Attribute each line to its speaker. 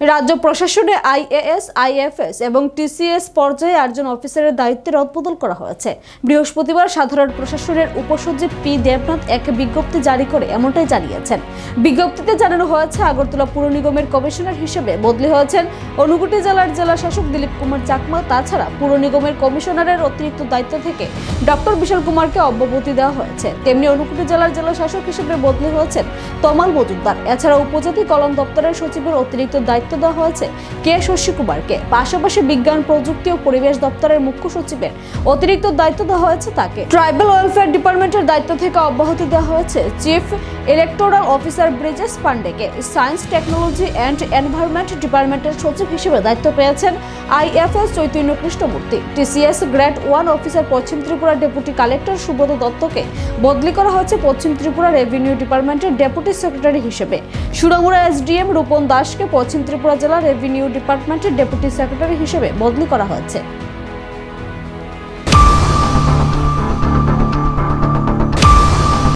Speaker 1: রাজ্য প্রশাসনে IAS, IFS এবং টিসিএস পর্যায়ে 8 জন অফিসারের দায়িত্বে রদবদল করা হয়েছে। বৃহস্পতিবার সাধারণ প্রশাসনের উপসচিব পি দেবনাথ এক বিজ্ঞপ্তি জারি করে এমনটাই জানিয়েছেন। বিজ্ঞপ্তিতে জানানো হয়েছে, আগরতলা পুর নিগমের কমিশনার হিসেবে বদলি হয়েছেন ঊনকোটি জেলার জেলা শাসক দিলীপ কুমার চাকমা। তাছাড়া পুর নিগমের কমিশনারের অতিরিক্ত দায়িত্ব থেকে ডক্টর বিশাল কুমারকে অব্যাহতি দেওয়া হয়েছে। তেমনি ঊনকোটি জেলার জেলা শাসক হিসেবে বদলি হয়েছেন তমাল মজুমদার। এছাড়া উপজাতি কল্যাণ দপ্তরের সচিবের অতিরিক্ত দায়িত্ব দেওয়া হয়েছে কে শশী কুমারকে। পাশাপাশি বিজ্ঞান, প্রযুক্তি ও পরিবেশ দপ্তরের মুখ্য সচিবের অতিরিক্ত দায়িত্ব দেওয়া হয়েছে তাকে। ট্রাইবাল ওয়েলফেয়ার ডিপার্টমেন্টের দায়িত্ব থেকে অব্যাহতি দেওয়া হয়েছে চিফ ইলেকটোরাল অফিসার ব্রিজেশ পান্ডেকে। সায়েন্স, টেকনোলজি অ্যান্ড এনভায়রনমেন্ট ডিপার্টমেন্টের সচিব হিসেবে দায়িত্ব পেয়েছেন IFS Chaitanya Krishnamurthy. TCS grade 1 officer পশ্চিম ত্রিপুরা ডেপুটি কালেক্টর সুব্রত দত্তকে বদলি করা হয়েছে পশ্চিম ত্রিপুরা রেভিনিউ ডিপার্টমেন্টের ডেপুটি সেক্রেটারি হিসেবে। সুরামুড়া এসডিএম রূপন দাসকে পশ্চিম ত্রিপুরা জেলা রেভিনিউ ডিপার্টমেন্টের ডেপুটি সেক্রেটারি হিসেবে বদলি করা হয়েছে।